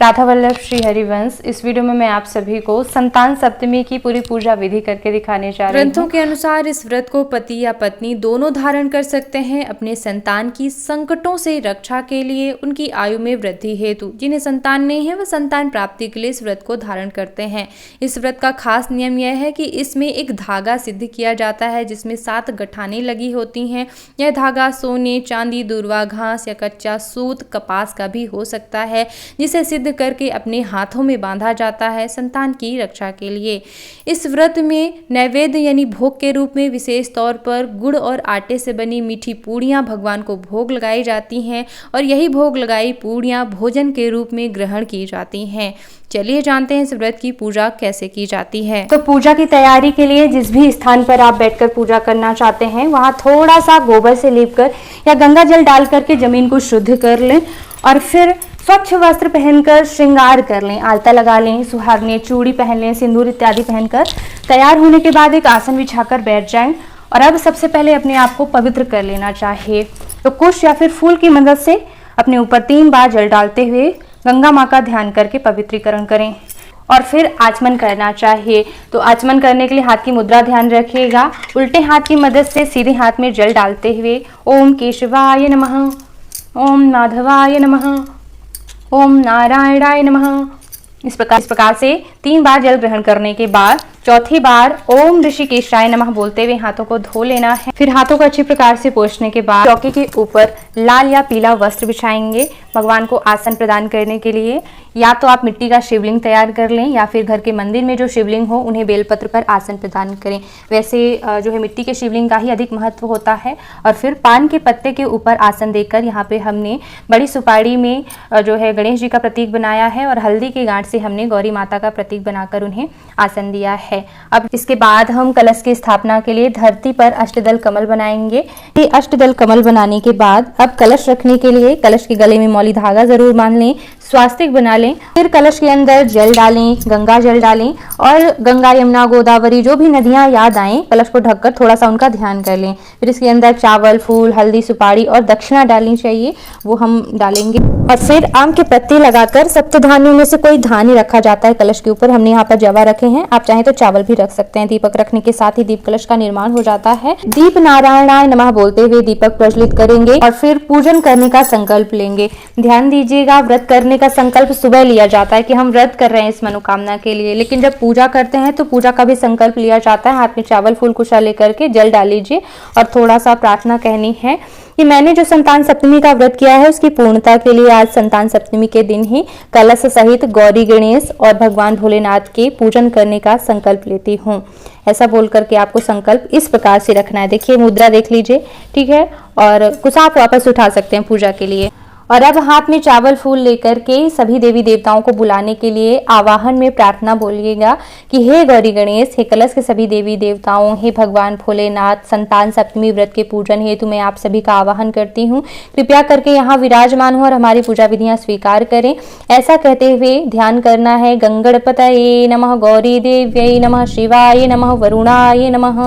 राधा वल्लभ श्री हरिवंश। इस वीडियो में मैं आप सभी को संतान सप्तमी की पूरी पूजा विधि करके दिखाने जा रही हूँ। ग्रंथों के अनुसार इस व्रत को पति या पत्नी दोनों धारण कर सकते हैं अपने संतान की संकटों से रक्षा के लिए, उनकी आयु में वृद्धि हेतु। जिन्हें संतान नहीं है वह संतान प्राप्ति के लिए इस व्रत को धारण करते हैं। इस व्रत का खास नियम यह है कि इसमें एक धागा सिद्ध किया जाता है जिसमें 7 गठानें लगी होती हैं। यह धागा सोने, चांदी, दूर्वा घास या कच्चा सूत, कपास का भी हो सकता है, जिसे सिद्ध करके अपने हाथों में बांधा जाता है संतान की रक्षा के लिए। इस व्रत में नैवेद्य यानी भोग के रूप में विशेष तौर पर गुड़ और आटे से बनी मीठी पूड़ियाँ भगवान को भोग लगाई जाती हैं और यही भोग लगाई पूड़ियाँ भोजन के रूप में ग्रहण की जाती हैं। चलिए जानते हैं इस व्रत की पूजा कैसे की जाती है। तो पूजा की तैयारी के लिए जिस भी स्थान पर आप बैठकर पूजा करना चाहते हैं वहाँ थोड़ा सा गोबर से लीपकर या गंगा जल डाल करके जमीन को शुद्ध कर लें और फिर स्वच्छ वस्त्र पहनकर श्रृंगार कर लें, आलता लगा लें, सुहागने चूड़ी पहन लें, सिंदूर इत्यादि पहनकर तैयार होने के बाद एक आसन बिछाकर बैठ जाएं। और अब सबसे पहले अपने आप को पवित्र कर लेना चाहिए। तो कुश या फिर फूल की मदद से अपने ऊपर 3 बार जल डालते हुए गंगा माँ का ध्यान करके पवित्रीकरण करें और फिर आचमन करना चाहिए। तो आचमन करने के लिए हाथ की मुद्रा ध्यान रखिएगा। उल्टे हाथ की मदद से सीधे हाथ में जल डालते हुए ओम केशवाय नमः, ओम माधवाय नमः, ओम नारायणाय नमः इस प्रकार से 3 बार जल ग्रहण करने के बाद चौथी बार ओम ऋषिकेशाय नमः बोलते हुए हाथों को धो लेना है। फिर हाथों को अच्छी प्रकार से पोंछने के बाद चौकी के ऊपर लाल या पीला वस्त्र बिछाएंगे भगवान को आसन प्रदान करने के लिए। या तो आप मिट्टी का शिवलिंग तैयार कर लें या फिर घर के मंदिर में जो शिवलिंग हो उन्हें बेलपत्र पर आसन प्रदान करें। वैसे जो है मिट्टी के शिवलिंग का ही अधिक महत्व होता है। और फिर पान के पत्ते के ऊपर आसन देकर यहाँ पे हमने बड़ी सुपारी में जो है गणेश जी का प्रतीक बनाया है और हल्दी की गांठ से हमने गौरी माता का प्रतीक बनाकर उन्हें आसन दिया है। अब इसके बाद हम कलश की स्थापना के लिए धरती पर अष्टदल कमल बनाएंगे। ये अष्टदल कमल बनाने के बाद अब कलश रखने के लिए कलश के गले में मौली धागा जरूर बांध लें, स्वास्तिक बना लें। फिर कलश के अंदर जल डालें, गंगा जल डालें और गंगा, यमुना, गोदावरी जो भी नदियां याद आएं कलश को ढककर थोड़ा सा उनका ध्यान कर लें। फिर इसके अंदर चावल, फूल, हल्दी, सुपारी और दक्षिणा डालनी चाहिए, वो हम डालेंगे। और फिर आम के पत्ते लगाकर सप्तधान्यों में से कोई धान्य रखा जाता है कलश के ऊपर। हमने यहाँ पर जवा रखे हैं, आप चाहें तो चावल भी रख सकते हैं। दीपक रखने के साथ ही दीप कलश का निर्माण हो जाता है। दीप नारायणाय नमः बोलते हुए दीपक प्रज्वलित करेंगे और फिर पूजन करने का संकल्प लेंगे। ध्यान दीजिएगा, व्रत करने का संकल्प सुबह लिया जाता है कि हम व्रत कर रहे हैं इस मनोकामना के लिए, लेकिन जब पूजा करते हैं तो पूजा का भी संकल्प लिया जाता है। हाथ में चावल, फूल, कुशा लेकर के जल डाल लीजिए और थोड़ा सा प्रार्थना कहनी है कि मैंने जो संतान सप्तमी का व्रत किया है उसकी पूर्णता के लिए आज संतान सप्तमी के दिन ही कलश सहित गौरी, गणेश और भगवान भोलेनाथ के पूजन करने का संकल्प लेती हूँ। ऐसा बोल करके आपको संकल्प इस प्रकार से रखना है। देखिए मुद्रा देख लीजिए, ठीक है। और कुछ आप वापस उठा सकते हैं पूजा के लिए। और अब हाथ में चावल, फूल लेकर के सभी देवी देवताओं को बुलाने के लिए आवाहन में प्रार्थना बोलिएगा कि हे गौरी, गणेश, हे कलश के सभी देवी देवताओं, हे भगवान भोलेनाथ, संतान सप्तमी व्रत के पूजन हेतु मैं आप सभी का आवाहन करती हूँ। कृपया करके यहाँ विराजमान हो और हमारी पूजा विधियाँ स्वीकार करें। ऐसा कहते हुए ध्यान करना है। गंगणपतये नमः, गौरी देव्यै नमः, शिवाय नमः, वरुणाय नमः।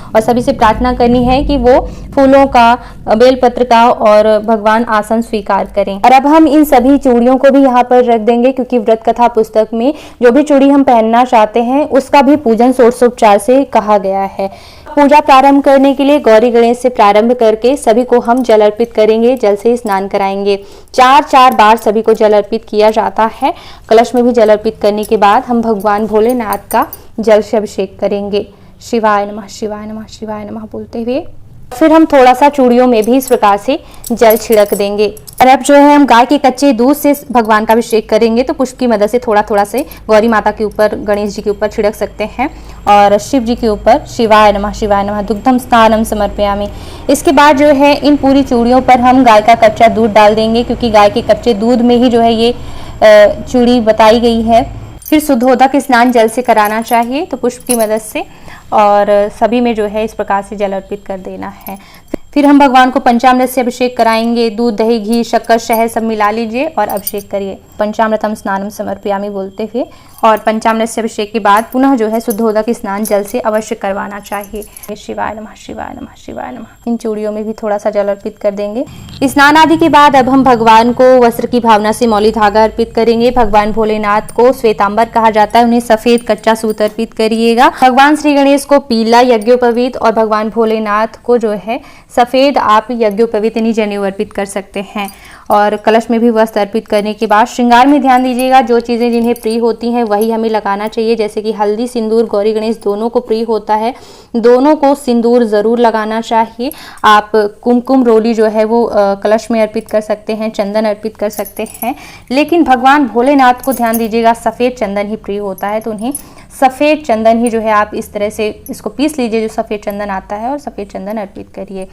और सभी से प्रार्थना करनी है कि वो फूलों का, बेलपत्र का और भगवान आसन स्वीकार करें। और अब हम इन सभी चूड़ियों को भी यहाँ पर रख देंगे क्योंकि व्रत कथा पुस्तक में जो भी चूड़ी हम पहनना चाहते हैं उसका भी पूजन षोडशोपचार से कहा गया है। पूजा प्रारंभ करने के लिए गौरी, गणेश से प्रारंभ करके सभी को हम जल अर्पित करेंगे, जल से स्नान कराएंगे। 4 बार सभी को जल अर्पित किया जाता है। कलश में भी जल अर्पित करने के बाद हम भगवान भोलेनाथ का जल से अभिषेक करेंगे। शिवाय नमः, शिवाय नमः, शिवाय नमः बोलते हुए फिर हम थोड़ा सा चूड़ियों में भी इस प्रकार से जल छिड़क देंगे। और अब जो है हम गाय के कच्चे दूध से भगवान का अभिषेक करेंगे। तो पुष्प की मदद से थोड़ा थोड़ा से गौरी माता के ऊपर, गणेश जी के ऊपर छिड़क सकते हैं और शिव जी के ऊपर शिवाय नमः, शिवाय नमः, दुग्धम स्नानम समर्पयामि। इसके बाद जो है इन पूरी चूड़ियों पर हम गाय का कच्चा दूध डाल देंगे क्योंकि गाय के कच्चे दूध में ही जो है ये चूड़ी बताई गई है। फिर शुद्धोदक स्नान जल से कराना चाहिए, तो पुष्प की मदद से, और सभी में जो है इस प्रकार से जल अर्पित कर देना है। फिर हम भगवान को पंचामृत से अभिषेक कराएंगे। दूध, दही, घी, शक्कर, शहद सब मिला लीजिए और अभिषेक करिए। पंचामृतम स्नानम समर्पयामि बोलते हुए और पंचामृत से अभिषेक के बाद पुनः जो है शुद्धोदक स्नान जल से अवश्य करवाना चाहिए। शिवाय नमः, शिवाय नमः, शिवाय नमः। इन चूड़ियों में भी थोड़ा सा जल अर्पित कर देंगे। स्नान आदि के बाद अब हम भगवान को वस्त्र की भावना से मौली धागा अर्पित करेंगे। भगवान भोलेनाथ को श्वेतांबर कहा जाता है, उन्हें सफेद कच्चा सूत अर्पित करिएगा। भगवान श्री गणेश को पीला यज्ञोपवीत और भगवान भोलेनाथ को जो है सफेद आप यज्ञोपवीत यानी जनेऊ अर्पित कर सकते हैं। और कलश में भी वस्त्र अर्पित करने के बाद श्रृंगार में ध्यान दीजिएगा, जो चीज़ें जिन्हें प्रिय होती हैं वही हमें लगाना चाहिए। जैसे कि हल्दी, सिंदूर गौरी गणेश दोनों को प्रिय होता है, दोनों को सिंदूर ज़रूर लगाना चाहिए। आप कुमकुम रोली जो है वो कलश में अर्पित कर सकते हैं, चंदन अर्पित कर सकते हैं, लेकिन भगवान भोलेनाथ को ध्यान दीजिएगा सफ़ेद चंदन ही प्रिय होता है, तो उन्हें सफ़ेद चंदन ही जो है आप इस तरह से इसको पीस लीजिए जो सफ़ेद चंदन आता है और सफ़ेद चंदन अर्पित करिए।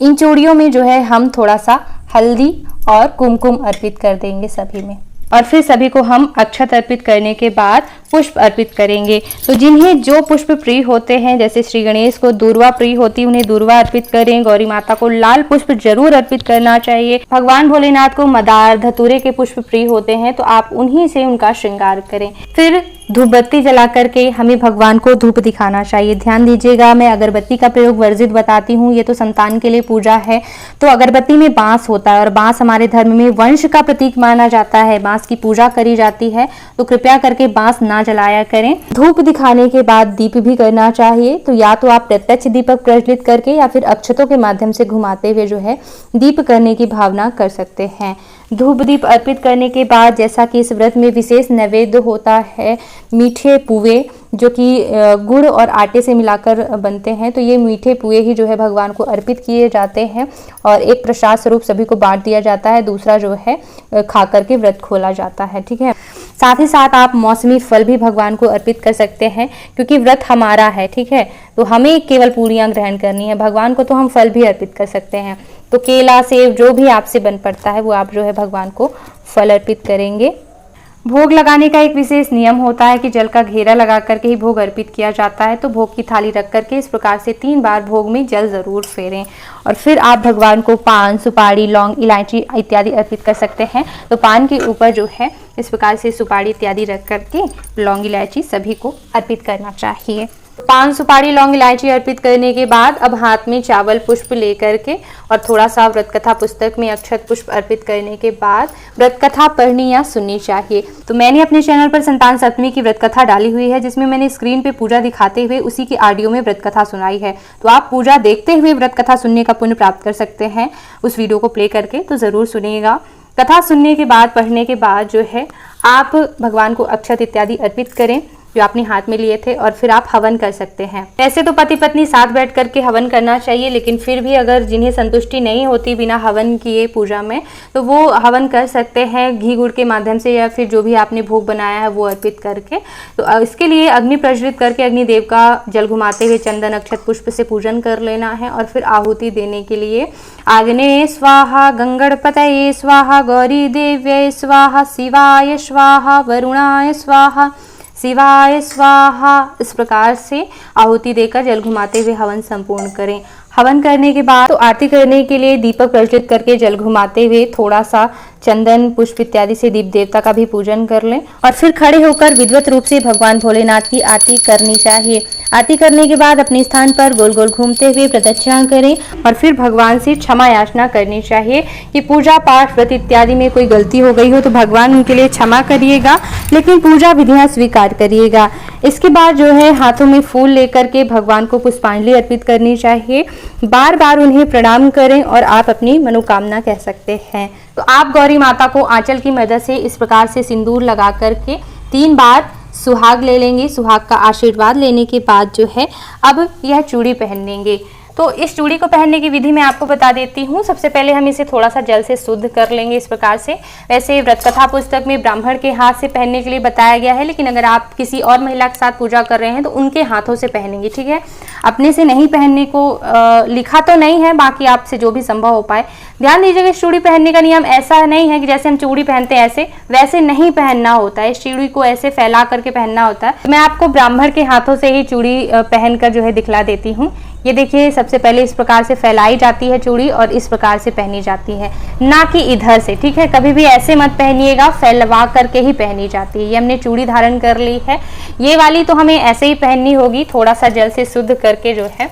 इन चूड़ियों में जो है हम थोड़ा सा हल्दी और कुमकुम अर्पित कर देंगे सभी में, और फिर सभी को हम अक्षत अर्पित करने के बाद पुष्प अर्पित करेंगे। तो जिन्हें जो पुष्प प्रिय होते हैं, जैसे श्री गणेश को दूर्वा प्रिय होती है, उन्हें दूर्वा अर्पित करें। गौरी माता को लाल पुष्प जरूर अर्पित करना चाहिए। भगवान भोलेनाथ को मदार धतूरे के पुष्प प्रिय होते हैं, तो आप उन्हीं से उनका श्रृंगार करें। फिर धूप बत्ती जला करके हमें भगवान को धूप दिखाना चाहिए। ध्यान दीजिएगा, मैं अगरबत्ती का प्रयोग वर्जित बताती हूँ, ये तो संतान के लिए पूजा है। तो अगरबत्ती में बांस होता है और बांस हमारे धर्म में वंश का प्रतीक माना जाता है, बांस की पूजा करी जाती है, तो कृपया करके बांस ना जलाया करें। धूप दिखाने के बाद दीप भी करना चाहिए। तो या तो आप प्रत्यक्ष दीपक प्रज्वलित करके या फिर अक्षतों के माध्यम से घुमाते हुए जो है दीप करने की भावना कर सकते हैं। धूप दीप अर्पित करने के बाद जैसा कि इस व्रत में विशेष नैवेद्य होता है मीठे पुए, जो कि गुड़ और आटे से मिलाकर बनते हैं, तो ये मीठे पुए ही जो है भगवान को अर्पित किए जाते हैं और एक प्रसाद स्वरूप सभी को बांट दिया जाता है, दूसरा जो है खा करके व्रत खोला जाता है। ठीक है, साथ ही साथ आप मौसमी फल भी भगवान को अर्पित कर सकते हैं, क्योंकि व्रत हमारा है। ठीक है, तो हमें केवल पूरियां ग्रहण करनी है, भगवान को तो हम फल भी अर्पित कर सकते हैं। तो केला, सेब जो भी आपसे बन पड़ता है वो आप जो है भगवान को फल अर्पित करेंगे। भोग लगाने का एक विशेष नियम होता है कि जल का घेरा लगा करके ही भोग अर्पित किया जाता है। तो भोग की थाली रख करके इस प्रकार से 3 बार भोग में जल जरूर फेरें और फिर आप भगवान को पान, सुपारी, लौंग, इलायची इत्यादि अर्पित कर सकते हैं। तो पान के ऊपर जो है इस प्रकार से सुपारी इत्यादि रख करके लौंग, इलायची सभी को अर्पित करना चाहिए। पान, सुपारी, लौंग, इलायची अर्पित करने के बाद अब हाथ में चावल पुष्प लेकर के और थोड़ा सा व्रत कथा पुस्तक में अक्षत पुष्प अर्पित करने के बाद व्रत कथा पढ़नी या सुननी चाहिए। तो मैंने अपने चैनल पर संतान सप्तमी की व्रत कथा डाली हुई है, जिसमें मैंने स्क्रीन पे पूजा दिखाते हुए उसी की ऑडियो में व्रत कथा सुनाई है। तो आप पूजा देखते हुए व्रत कथा सुनने का पुण्य प्राप्त कर सकते हैं उस वीडियो को प्ले करके, तो जरूर सुनिएगा। कथा सुनने के बाद, पढ़ने के बाद जो है आप भगवान को अक्षत इत्यादि अर्पित करें जो आपने हाथ में लिए थे, और फिर आप हवन कर सकते हैं। वैसे तो पति पत्नी साथ बैठ करके हवन करना चाहिए, लेकिन फिर भी अगर जिन्हें संतुष्टि नहीं होती बिना हवन किए पूजा में, तो वो हवन कर सकते हैं घी गुड़ के माध्यम से, या फिर जो भी आपने भोग बनाया है वो अर्पित करके। तो इसके लिए अग्नि प्रज्वलित करके अग्निदेव का जल घुमाते हुए चंदन अक्षत पुष्प से पूजन कर लेना है, और फिर आहुति देने के लिए आग्नेय स्वाहा, गंगणपतये स्वाहा, गौरी देव्यै स्वाहा, शिवाय स्वाहा, वरुणाय स्वाहा, शिवाय स्वाहा, इस प्रकार से आहुति देकर जल घुमाते हुए हवन संपूर्ण करें। हवन करने के बाद तो आरती करने के लिए दीपक प्रज्वलित करके जल घुमाते हुए थोड़ा सा चंदन पुष्प इत्यादि से दीप देवता का भी पूजन कर लें, और फिर खड़े होकर विधिवत रूप से भगवान भोलेनाथ की आरती करनी चाहिए। आरती करने के बाद अपने स्थान पर गोल गोल घूमते हुए प्रदक्षिणा करें, और फिर भगवान से क्षमा याचना करनी चाहिए कि पूजा पाठ व्रत इत्यादि में कोई गलती हो गई हो तो भगवान उनके लिए क्षमा करिएगा, लेकिन पूजा विधियां स्वीकार करिएगा। इसके बाद जो है हाथों में फूल लेकर के भगवान को पुष्पांजलि अर्पित करनी चाहिए। बार बार उन्हें प्रणाम करें और आप अपनी मनोकामना कह सकते हैं। तो आप गौरी माता को आंचल की मदद से इस प्रकार से सिंदूर लगा करके 3 बार सुहाग ले लेंगे। सुहाग का आशीर्वाद लेने के बाद जो है अब यह चूड़ी पहन लेंगे। तो इस चूड़ी को पहनने की विधि मैं आपको बता देती हूँ। सबसे पहले हम इसे थोड़ा सा जल से शुद्ध कर लेंगे इस प्रकार से। वैसे व्रत कथा पुस्तक में ब्राह्मण के हाथ से पहनने के लिए बताया गया है, लेकिन अगर आप किसी और महिला के साथ पूजा कर रहे हैं तो उनके हाथों से पहनेंगे, ठीक है। अपने से नहीं पहनने को लिखा तो नहीं है, बाकी आपसे जो भी संभव हो पाए। ध्यान दीजिएगा, इस चूड़ी पहनने का नियम ऐसा नहीं है कि जैसे हम चूड़ी पहनते हैं ऐसे वैसे नहीं पहनना होता है। इस चूड़ी को ऐसे फैला करके पहनना होता है। मैं आपको ब्राह्मण के हाथों से ही चूड़ी पहनकर जो है दिखला देती हूँ। ये देखिए, सबसे पहले इस प्रकार से फैलाई जाती है चूड़ी और इस प्रकार से पहनी जाती है, ना कि इधर से। ठीक है, कभी भी ऐसे मत पहनिएगा, फैलवा करके ही पहनी जाती है। ये हमने चूड़ी धारण कर ली है, ये वाली तो हमें ऐसे ही पहननी होगी, थोड़ा सा जल से शुद्ध करके जो है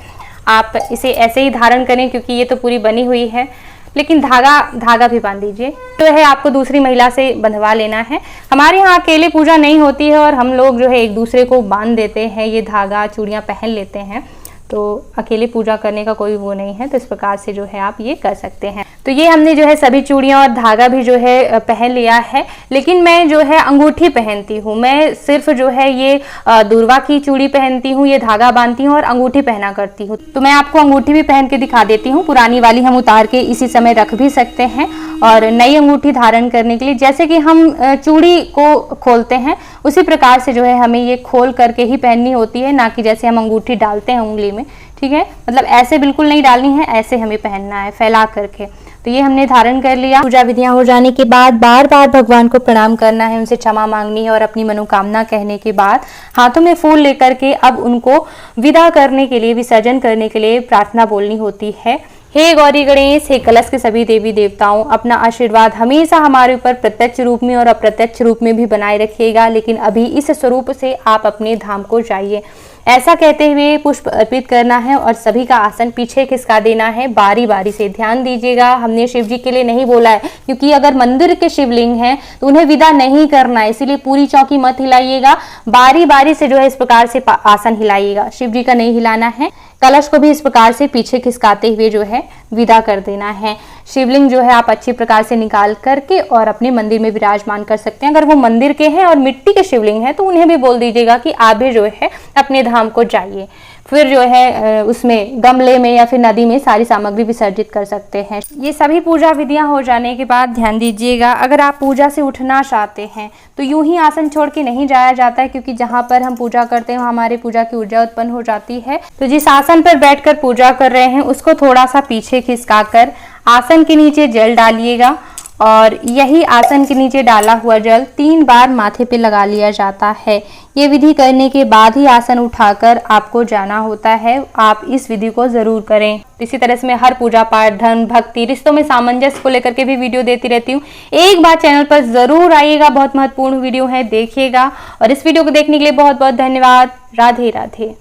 आप इसे ऐसे ही धारण करें, क्योंकि ये तो पूरी बनी हुई है। लेकिन धागा भी बांध दीजिए, तो है आपको दूसरी महिला से बंधवा लेना है। हमारे यहाँ अकेले पूजा नहीं होती है और हम लोग जो है एक दूसरे को बांध देते हैं, ये धागा चूड़ियाँ पहन लेते हैं, तो अकेले पूजा करने का कोई वो नहीं है। तो इस प्रकार से जो है आप ये कर सकते हैं। तो ये हमने जो है सभी चूड़ियाँ और धागा भी जो है पहन लिया है। लेकिन मैं जो है अंगूठी पहनती हूँ, मैं सिर्फ जो है ये दूर्वा की चूड़ी पहनती हूँ, ये धागा बांधती हूँ और अंगूठी पहना करती हूँ। तो मैं आपको अंगूठी भी पहन के दिखा देती हूँ। पुरानी वाली हम उतार के इसी समय रख भी सकते हैं और नई अंगूठी धारण करने के लिए जैसे कि हम चूड़ी को खोलते हैं उसी प्रकार से जो है हमें ये खोल करके ही पहननी होती है, ना कि जैसे हम अंगूठी डालते हैं उंगली में। ठीक है, मतलब ऐसे बिल्कुल नहीं डालनी है, ऐसे हमें पहनना है फैला करके। तो ये हमने धारण कर लिया। पूजा विधियां हो जाने के बाद बार बार भगवान को प्रणाम करना है, उनसे क्षमा मांगनी है और अपनी मनोकामना कहने के बाद हाथों में फूल लेकर के अब उनको विदा करने के लिए, विसर्जन करने के लिए प्रार्थना बोलनी होती है। हे गौरी गणेश, हे कलश के सभी देवी देवताओं, अपना आशीर्वाद हमेशा हमारे ऊपर प्रत्यक्ष रूप में और अप्रत्यक्ष रूप में भी बनाए रखिएगा। लेकिन अभी इस स्वरूप से आप अपने धाम को जाइए। ऐसा कहते हुए पुष्प अर्पित करना है और सभी का आसन पीछे खिसका देना है, बारी बारी से। ध्यान दीजिएगा, हमने शिव जी के लिए नहीं बोला है, क्योंकि अगर मंदिर के शिवलिंग हैं तो उन्हें विदा नहीं करना है, इसीलिए पूरी चौकी मत हिलाइएगा, बारी बारी से जो है इस प्रकार से आसन हिलाइएगा। शिव जी का नहीं हिलाना है। कलश को भी इस प्रकार से पीछे खिसकाते हुए जो है विदा कर देना है। शिवलिंग जो है आप अच्छी प्रकार से निकाल करके और अपने मंदिर में विराजमान कर सकते हैं। अगर वो मंदिर के हैं और मिट्टी के शिवलिंग हैं तो उन्हें भी बोल दीजिएगा कि आप भी जो है अपने धाम को जाइए। फिर जो है उसमें गमले में या फिर नदी में सारी सामग्री विसर्जित कर सकते हैं। ये सभी पूजा विधियां हो जाने के बाद ध्यान दीजिएगा, अगर आप पूजा से उठना चाहते हैं तो यूं ही आसन छोड़ के नहीं जाया जाता है, क्योंकि जहां पर हम पूजा करते हैं वहां हमारे पूजा की ऊर्जा उत्पन्न हो जाती है। तो जिस आसन पर बैठकर पूजा कर रहे हैं उसको थोड़ा सा पीछे खिसकाकर आसन के नीचे जल डालिएगा और यही आसन के नीचे डाला हुआ जल 3 बार माथे पे लगा लिया जाता है। ये विधि करने के बाद ही आसन उठाकर आपको जाना होता है। आप इस विधि को जरूर करें। इसी तरह से मैं हर पूजा पाठ, धर्म, भक्ति, रिश्तों में सामंजस्य को लेकर के भी वीडियो देती रहती हूँ। एक बार चैनल पर जरूर आइएगा, बहुत महत्वपूर्ण वीडियो है, देखिएगा। और इस वीडियो को देखने के लिए बहुत बहुत धन्यवाद। राधे राधे।